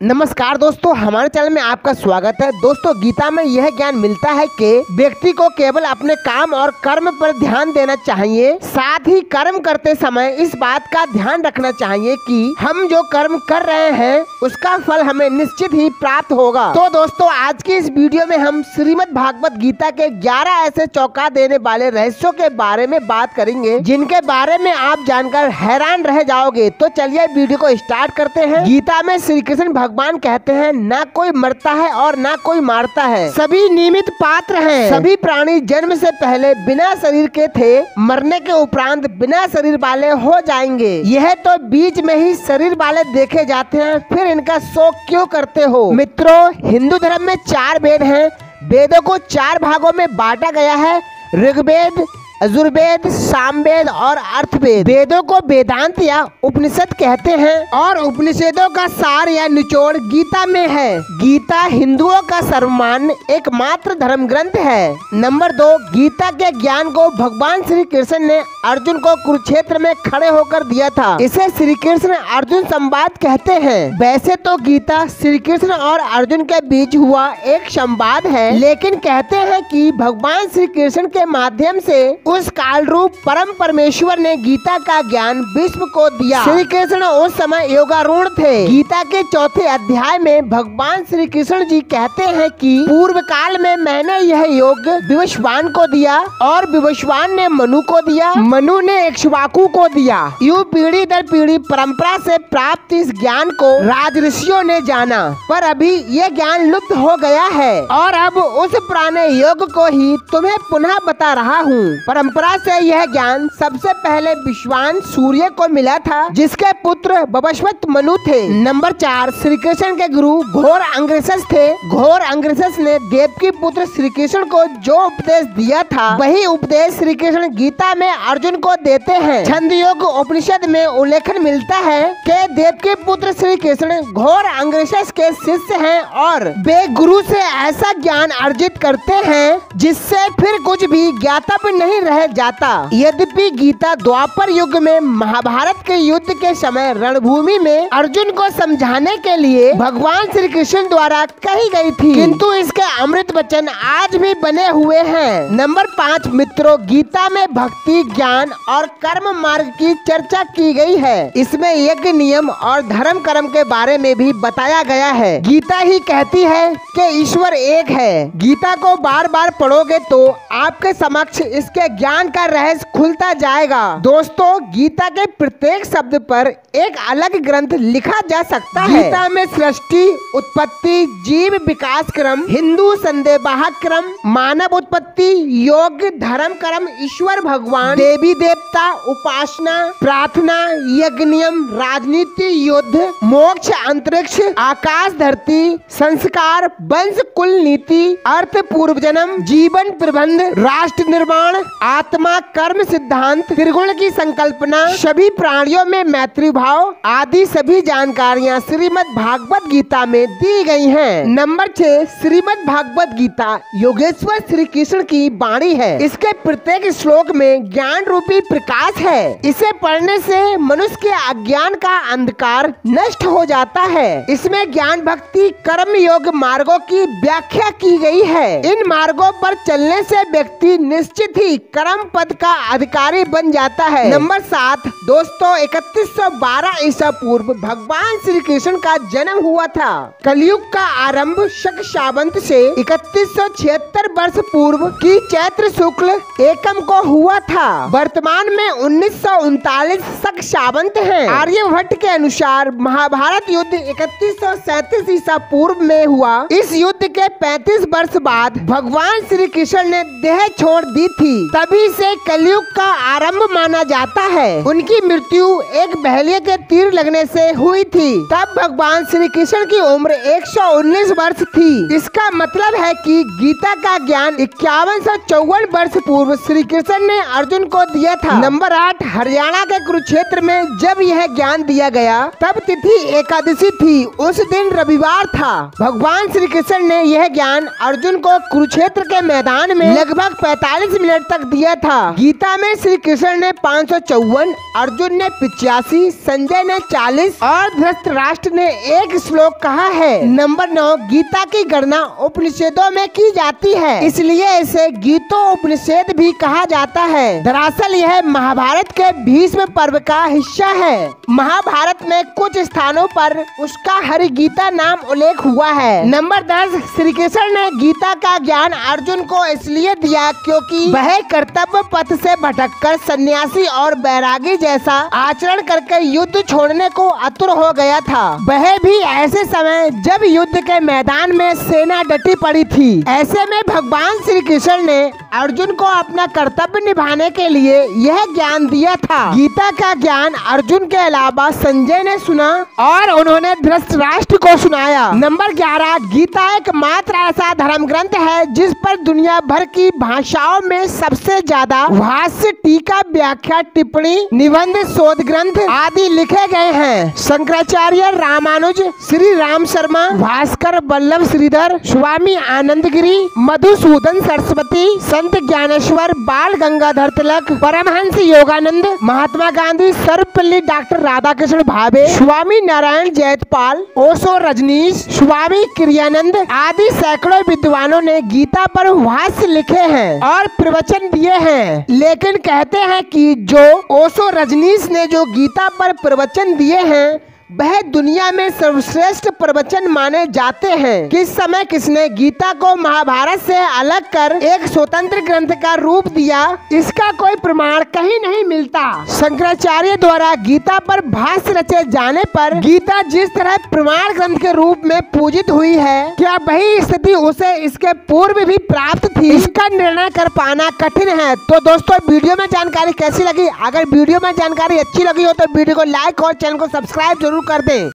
नमस्कार दोस्तों, हमारे चैनल में आपका स्वागत है। दोस्तों, गीता में यह ज्ञान मिलता है कि व्यक्ति को केवल अपने काम और कर्म पर ध्यान देना चाहिए। साथ ही कर्म करते समय इस बात का ध्यान रखना चाहिए कि हम जो कर्म कर रहे हैं उसका फल हमें निश्चित ही प्राप्त होगा। तो दोस्तों, आज की इस वीडियो में हम श्रीमद् भागवत गीता के 11 ऐसे चौंका देने वाले रहस्यों के बारे में बात करेंगे, जिनके बारे में आप जानकर हैरान रह जाओगे। तो चलिए वीडियो को स्टार्ट करते हैं। गीता में श्री कृष्ण भगवान कहते हैं, ना कोई मरता है और ना कोई मारता है, सभी निमित्त पात्र हैं। सभी प्राणी जन्म से पहले बिना शरीर के थे, मरने के उपरांत बिना शरीर वाले हो जाएंगे। यह तो बीच में ही शरीर वाले देखे जाते हैं, फिर इनका शोक क्यों करते हो? मित्रों, हिंदू धर्म में 4 वेद हैं। वेदों को 4 भागों में बांटा गया है: ऋग्वेद, यजुर्वेद, सामवेद और अर्थवेद। वेदों को वेदांत या उपनिषद कहते हैं और उपनिषदों का सार या निचोड़ गीता में है। गीता हिंदुओं का सर्वमान्य एकमात्र धर्म ग्रंथ है। नंबर 2, गीता के ज्ञान को भगवान श्री कृष्ण ने अर्जुन को कुरुक्षेत्र में खड़े होकर दिया था। इसे श्री कृष्ण अर्जुन संवाद कहते हैं। वैसे तो गीता श्री कृष्ण और अर्जुन के बीच हुआ एक संवाद है, लेकिन कहते हैं कि भगवान श्री कृष्ण के माध्यम से उस काल रूप परम परमेश्वर ने गीता का ज्ञान विश्व को दिया। श्री कृष्ण उस समय योगारूढ़ थे। गीता के 4थे अध्याय में भगवान श्री कृष्ण जी कहते हैं कि पूर्व काल में मैंने यह योग विवस्वान को दिया और विवस्वान ने मनु को दिया, मनु ने इक्ष्वाकु को दिया। यूं पीढ़ी दर पीढ़ी परंपरा से प्राप्त इस ज्ञान को राज ऋषियों ने जाना, पर अभी ये ज्ञान लुप्त हो गया है और अब उस पुराने योग को ही तुम्हें पुनः बता रहा हूँ। परंपरा से यह ज्ञान सबसे पहले विश्वान सूर्य को मिला था, जिसके पुत्र ववस्वत मनु थे। नंबर 4, श्री कृष्ण के गुरु घोर अंग्रेसस थे। घोर अंग्रेसस ने देवकी पुत्र श्री कृष्ण को जो उपदेश दिया था, वही उपदेश श्री कृष्ण गीता में अर्जुन को देते हैं। छंदयोग उपनिषद में उल्लेखन मिलता है कि देवकी पुत्र श्री कृष्ण घोर अंग्रेसस के शिष्य हैं और वे गुरु से ऐसा ज्ञान अर्जित करते हैं जिससे फिर कुछ भी ज्ञातव्य नहीं रह जाता। यद्यपि गीता द्वापर युग में महाभारत के युद्ध के समय रणभूमि में अर्जुन को समझाने के लिए भगवान श्री कृष्ण द्वारा कही गई थी, किंतु इसके अमृत वचन आज भी बने हुए हैं। नंबर 5, मित्रों, गीता में भक्ति, ज्ञान और कर्म मार्ग की चर्चा की गई है। इसमें यज्ञ, नियम और धर्म कर्म के बारे में भी बताया गया है। गीता ही कहती है कि ईश्वर एक है। गीता को बार बार पढ़ोगे तो आपके समक्ष इसके ज्ञान का रहस्य खुलता जाएगा। दोस्तों, गीता के प्रत्येक शब्द पर एक अलग ग्रंथ लिखा जा सकता है। गीता में सृष्टि, उत्पत्ति, जीव विकास क्रम, हिंदू संदेहवाहक क्रम, मानव उत्पत्ति, योग, धर्म कर्म, ईश्वर भगवान, देवी देवता, उपासना, प्रार्थना, यज्ञ, नियम, राजनीति, युद्ध, मोक्ष, अंतरिक्ष, आकाश, धरती, संस्कार, वंश, कुल, नीति, अर्थ, पूर्व जन्म, जीवन प्रबंध, राष्ट्र निर्माण, आत्मा, कर्म सिद्धांत, त्रिगुण की संकल्पना, सभी प्राणियों में मैत्री भाव आदि सभी जानकारियाँ श्रीमद् भागवत गीता में दी गई हैं। नंबर 6, श्रीमद् भागवत गीता योगेश्वर श्री कृष्ण की वाणी है। इसके प्रत्येक श्लोक में ज्ञान रूपी प्रकाश है। इसे पढ़ने से मनुष्य के अज्ञान का अंधकार नष्ट हो जाता है। इसमें ज्ञान, भक्ति, कर्म योग मार्गों की व्याख्या की गई है। इन मार्गों पर चलने से व्यक्ति निश्चित ही कर्म पद का अधिकारी बन जाता है। नंबर 7, दोस्तों, 3112 ईसा पूर्व भगवान श्री कृष्ण का जन्म हुआ था। कलयुग का आरंभ शक सावंत से 3176 वर्ष पूर्व की चैत्र शुक्ल एकम को हुआ था। वर्तमान में 1939 शक सावंत हैं। आर्यभट्ट के अनुसार महाभारत युद्ध 3137 ईसा पूर्व में हुआ। इस युद्ध के 35 वर्ष बाद भगवान श्री कृष्ण ने देह छोड़ दी थी। तभी से कलयुग का आरंभ माना जाता है। उनकी मृत्यु एक बहेलिये के तीर लगने से हुई थी। तब भगवान श्री कृष्ण की उम्र 119 वर्ष थी। इसका मतलब है कि गीता का ज्ञान 5154 वर्ष पूर्व श्री कृष्ण ने अर्जुन को दिया था। नंबर 8, हरियाणा के कुरुक्षेत्र में जब यह ज्ञान दिया गया तब तिथि एकादशी थी। उस दिन रविवार था। भगवान श्री कृष्ण ने यह ज्ञान अर्जुन को कुरुक्षेत्र के मैदान में लगभग 45 मिनट तक दिया था। गीता में श्री कृष्ण ने 554, अर्जुन ने 85, संजय ने 40 और धृतराष्ट्र ने 1 श्लोक कहा है। नंबर 9, गीता की गणना उपनिषदों में की जाती है, इसलिए इसे गीतो उपनिषद भी कहा जाता है। दरअसल यह महाभारत के भीष्म पर्व का हिस्सा है। महाभारत में कुछ स्थानों पर उसका हरि गीता नाम उल्लेख हुआ है। नंबर 10, श्री कृष्ण ने गीता का ज्ञान अर्जुन को इसलिए दिया क्योंकि वह कर्तव्य पथ से भटककर सन्यासी और बैरागी जैसा आचरण करके युद्ध छोड़ने को आतुर हो गया था। वह भी ऐसे समय जब युद्ध के मैदान में सेना डटी पड़ी थी। ऐसे में भगवान श्री कृष्ण ने अर्जुन को अपना कर्तव्य निभाने के लिए यह ज्ञान दिया था। गीता का ज्ञान अर्जुन के अलावा संजय ने सुना और उन्होंने धृतराष्ट्र को सुनाया। नंबर 11, गीता एकमात्र ऐसा धर्म ग्रंथ है जिस पर दुनिया भर की भाषाओं में सबसे ज्यादा भाष्य, टीका, व्याख्या, टिप्पणी, निबंध, शोध ग्रंथ आदि लिखे गए हैं। शंकराचार्य, रामानुज, श्री राम शर्मा, भास्कर, वल्लभ श्रीधर, स्वामी आनंद गिरी, मधुसूदन सरस्वती, संत ज्ञानेश्वर, बाल गंगाधर तिलक, परमहंस योगानंद, महात्मा गांधी, सर्वपल्ली डॉक्टर राधाकृष्ण भावे, स्वामी नारायण जयपाल, ओशो रजनीश, स्वामी क्रियानंद आदि सैकड़ों विद्वानों ने गीता पर भाष्य लिखे हैं और प्रवचन दिए हैं। लेकिन कहते हैं कि जो ओशो रजनीश ने जो गीता पर प्रवचन दिए हैं वह दुनिया में सर्वश्रेष्ठ प्रवचन माने जाते हैं। किस समय किसने गीता को महाभारत से अलग कर एक स्वतंत्र ग्रंथ का रूप दिया, इसका कोई प्रमाण कहीं नहीं मिलता। शंकराचार्य द्वारा गीता पर भाष्य रचे जाने पर गीता जिस तरह प्रमाण ग्रंथ के रूप में पूजित हुई है, क्या वही स्थिति उसे इसके पूर्व भी प्राप्त थी, इसका निर्णय कर पाना कठिन है। तो दोस्तों, वीडियो में जानकारी कैसी लगी? अगर वीडियो में जानकारी अच्छी लगी हो तो वीडियो को लाइक और चैनल को सब्सक्राइब जरूर कर दें।